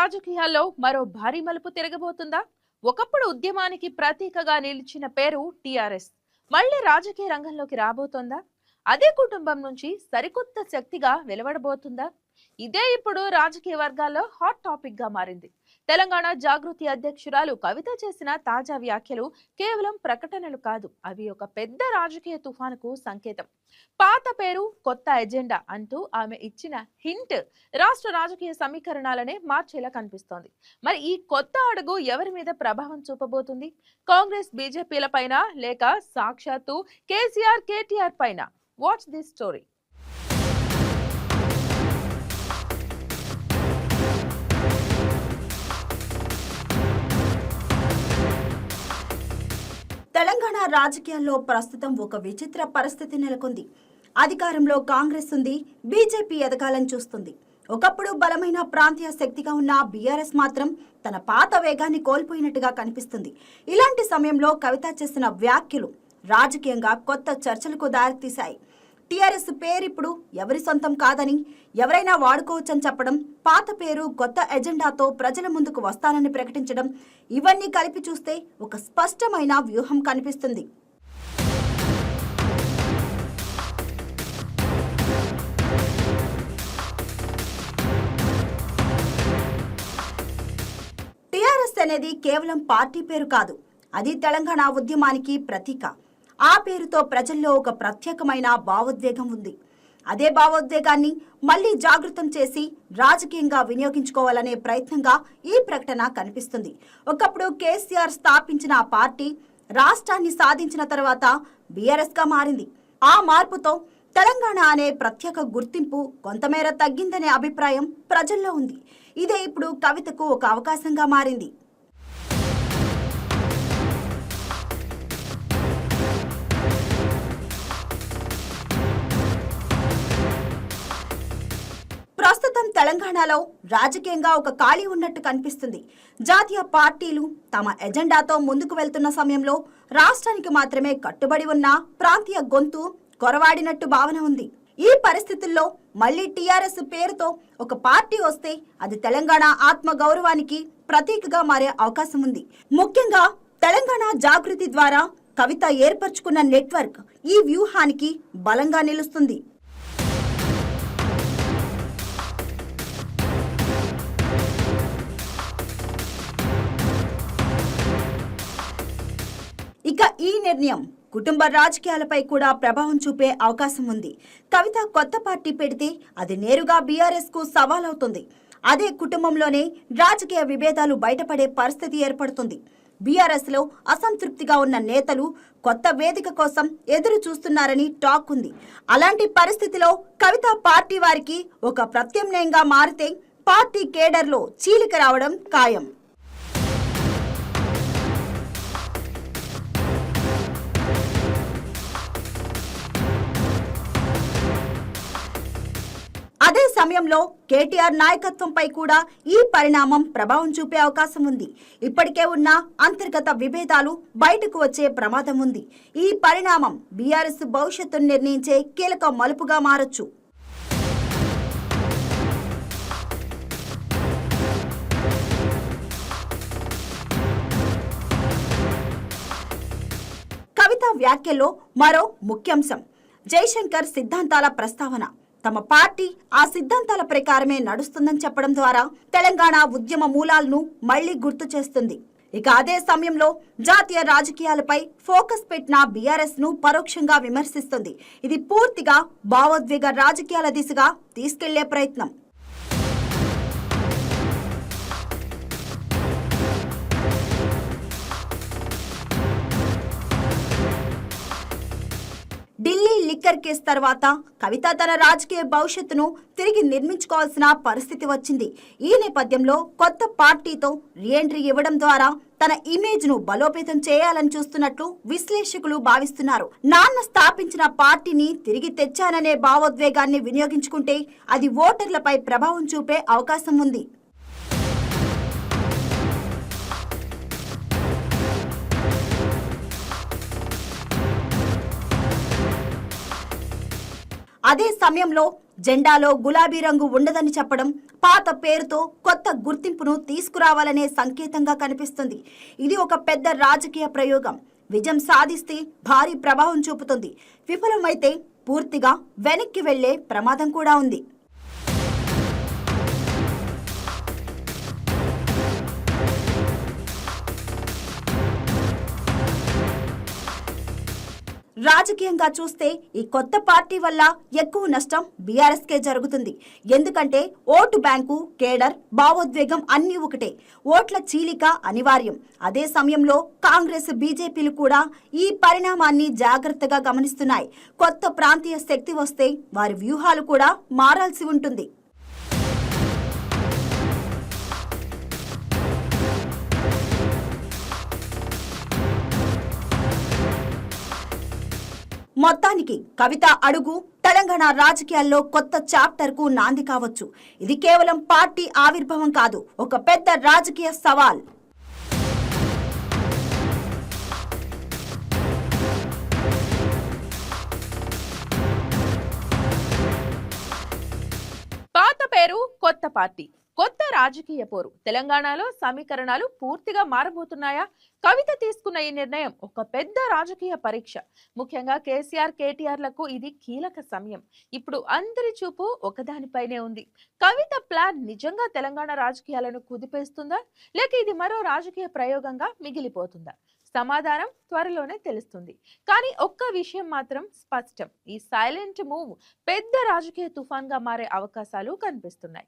రాజకీయాల్లో మరో భారీ మలుపు తిరగబోతుందా? ఒకప్పుడు ఉద్యమానికి ప్రతీకగా నిలిచిన పేరు టిఆర్ఎస్ మళ్ళీ రాజకీయ రంగంలోకి రాబోతోందా? అదే కుటుంబం నుంచి సరికొత్త శక్తిగా వెలువడబోతుందా? ఇదే ఇప్పుడు రాజకీయ వర్గాల్లో హాట్ టాపిక్ గా మారింది. తెలంగాణ జాగృతి అధ్యక్షురాలు కవిత చేసిన తాజా వ్యాఖ్యలు కేవలం ప్రకటనలు కాదు, అవి ఒక పెద్ద రాజకీయ తుఫానుకు సంకేతం. పాత పేరు కొత్త ఎజెండా అంటూ ఆమె ఇచ్చిన హింట్ రాష్ట్ర రాజకీయ సమీకరణాలనే మార్చేలా కనిపిస్తోంది. మరి ఈ కొత్త అడుగు ఎవరి మీద ప్రభావం చూపబోతుంది? కాంగ్రెస్ బీజేపీల పైన, లేక సాక్షాత్తు కేసీఆర్ కేటీఆర్ పైన? What's this story? తెలంగాణ రాజకీయాల్లో ప్రస్తుతం ఒక విచిత్ర పరిస్థితి నెలకొంది. అధికారంలో కాంగ్రెస్ ఉంది, బీజేపీ ఎదగాలని చూస్తుంది. ఒకప్పుడు బలమైన ప్రాంతీయ శక్తిగా ఉన్న బీఆర్ఎస్ మాత్రం తన పాత వేగాన్ని కోల్పోయినట్టుగా కనిపిస్తుంది. ఇలాంటి సమయంలో కవిత చేసిన వ్యాఖ్యలు రాజకీయంగా కొత్త చర్చలకు దారితీశాయి. టీఆర్ఎస్ పేరు ఇప్పుడు ఎవరి సొంతం కాదని, ఎవరైనా వాడుకోవచ్చని చెప్పడం, పాత పేరు కొత్త ఎజెండాతో ప్రజల ముందుకు వస్తానని ప్రకటించడం, ఇవన్నీ కలిపి చూస్తే ఒక స్పష్టమైన వ్యూహం కనిపిస్తుంది. టీఆర్ఎస్ అనేది కేవలం పార్టీ పేరు కాదు, అది తెలంగాణ ఉద్యమానికి ప్రతీక. ఆ పేరుతో ప్రజల్లో ఒక ప్రత్యేకమైన భావోద్వేగం ఉంది. అదే భావోద్వేగాన్ని మళ్లీ జాగృతం చేసి రాజకీయంగా వినియోగించుకోవాలనే ప్రయత్నంగా ఈ ప్రకటన కనిపిస్తుంది. ఒకప్పుడు కేసీఆర్ స్థాపించిన ఆ పార్టీ రాష్ట్రాన్ని సాధించిన తర్వాత బీఆర్ఎస్ గా మారింది. ఆ మార్పుతో తెలంగాణ అనే ప్రత్యేక గుర్తింపు కొంతమేర తగ్గిందనే అభిప్రాయం ప్రజల్లో ఉంది. ఇదే ఇప్పుడు కవితకు ఒక అవకాశంగా మారింది. ప్రస్తుతం తెలంగాణలో రాజకీయంగా ఒక ఖాళీ ఉన్నట్టు కనిపిస్తుంది. జాతీయ పార్టీలు తమ ఎజెండాతో ముందుకు వెళ్తున్న సమయంలో రాష్ట్రానికి మాత్రమే కట్టుబడి ఉన్న ప్రాంతీయ గొంతు కొరవాడినట్టు భావన ఉంది. ఈ పరిస్థితుల్లో మళ్లీ టీఆర్ఎస్ పేరుతో ఒక పార్టీ వస్తే అది తెలంగాణ ఆత్మ గౌరవానికి ప్రతీకగా మారే అవకాశం ఉంది. ముఖ్యంగా తెలంగాణ జాగృతి ద్వారా కవిత ఏర్పరచుకున్న నెట్వర్క్ ఈ వ్యూహానికి బలంగా నిలుస్తుంది. ఇక ఈ నిర్ణయం కుటుంబ రాజకీయాలపై కూడా ప్రభావం చూపే అవకాశం ఉంది. కవిత కొత్త పార్టీ పెడితే అది నేరుగా బీఆర్ఎస్ కు సవాలవుతుంది. అదే కుటుంబంలోనే రాజకీయ విభేదాలు బయటపడే పరిస్థితి ఏర్పడుతుంది. బీఆర్ఎస్ లో అసంతృప్తిగా ఉన్న నేతలు కొత్త వేదిక కోసం ఎదురు చూస్తున్నారని టాక్ ఉంది. అలాంటి పరిస్థితిలో కవిత పార్టీ వారికి ఒక ప్రత్యామ్నాయంగా మారితే పార్టీ కేడర్లో చీలిక రావడం ఖాయం. అదే సమయంలో కేటీఆర్ నాయకత్వంపై కూడా ఈ పరిణామం ప్రభావం చూపే అవకాశం ఉంది. ఇప్పటికే ఉన్న అంతర్గత విభేదాలు బయటకు వచ్చే ప్రమాదం ఉంది. ఈ పరిణామం బీఆర్ఎస్ భవిష్యత్తును నిర్ణయించే కీలక మలుపుగా మారొచ్చు. కవిత వ్యాఖ్యలో మరో ముఖ్యాంశం జయశంకర్ సిద్ధాంతాల ప్రస్తావన. తమ పార్టీ ఆ సిద్ధాంతాల ప్రకారమే నడుస్తుందని చెప్పడం ద్వారా తెలంగాణ ఉద్యమ మూలాలను మళ్లీ గుర్తు చేస్తుంది. ఇక అదే సమయంలో జాతీయ రాజకీయాలపై ఫోకస్ పెట్టిన బీఆర్ఎస్ ను పరోక్షంగా విమర్శిస్తుంది. ఇది పూర్తిగా భావోద్వేగ రాజకీయాల దిశగా తీసుకెళ్లే ప్రయత్నం. ఢిల్లీ లిక్కర్ కేసు తర్వాత కవిత తన రాజకీయ భవిష్యత్తును తిరిగి నిర్మించుకోవాల్సిన పరిస్థితి వచ్చింది. ఈ నేపథ్యంలో కొత్త పార్టీతో రీఎంట్రీ ఇవ్వడం ద్వారా తన ఇమేజ్ ను బలోపేతం చేయాలని చూస్తున్నట్లు విశ్లేషకులు భావిస్తున్నారు. నాన్న స్థాపించిన పార్టీని తిరిగి తెచ్చాననే భావోద్వేగాన్ని వినియోగించుకుంటే అది ఓటర్లపై ప్రభావం చూపే అవకాశం ఉంది. అదే సమయంలో జెండాలో గులాబీ రంగు ఉండదని చెప్పడం పాత పేరుతో కొత్త గుర్తింపును తీసుకురావాలనే సంకేతంగా కనిపిస్తుంది. ఇది ఒక పెద్ద రాజకీయ ప్రయోగం. విజయం సాధిస్తే భారీ ప్రభావం చూపుతుంది. విఫలమైతే పూర్తిగా వెనక్కి వెళ్లే ప్రమాదం కూడా ఉంది. రాజకీయంగా చూస్తే ఈ కొత్త పార్టీ వల్ల ఎక్కువ నష్టం బీఆర్ఎస్ కే జరుగుతుంది. ఎందుకంటే ఓటు బ్యాంకు, కేడర్, భావోద్వేగం అన్నీ ఒకటే. ఓట్ల చీలిక అనివార్యం. అదే సమయంలో కాంగ్రెస్, బీజేపీలు కూడా ఈ పరిణామాన్ని జాగ్రత్తగా గమనిస్తున్నాయి. కొత్త ప్రాంతీయ శక్తి వస్తే వారి వ్యూహాలు కూడా మారాల్సి ఉంటుంది. మొత్తానికి కవిత అడుగు తెలంగాణ రాజకీయాల్లో కొత్త చాప్టర్ కు నాంది కావచ్చు. ఇది కేవలం పార్టీ ఆవిర్భావం కాదు, ఒక పెద్ద రాజకీయ సవాల్. పాత పేరు, కొత్త పార్టీ, కొత్త రాజకీయ పోరు. తెలంగాణలో సమీకరణాలు పూర్తిగా మారబోతున్నాయా? కవిత తీసుకున్న ఈ నిర్ణయం ఒక పెద్ద రాజకీయ పరీక్ష. ముఖ్యంగా కేసీఆర్, కేటీఆర్లకు ఇది కీలక సమయం. ఇప్పుడు అందరి చూపు ఒకదానిపైనే ఉంది. కవిత ప్లాన్ నిజంగా తెలంగాణ రాజకీయాలను కుదిపేస్తుందా, లేక ఇది మరో రాజకీయ ప్రయోగంగా మిగిలిపోతుందా? సమాధానం త్వరలోనే తెలుస్తుంది. కానీ ఒక్క విషయం మాత్రం స్పష్టం, ఈ సైలెంట్ మూవ్ పెద్ద రాజకీయ తుఫాన్గా మారే అవకాశాలు కనిపిస్తున్నాయి.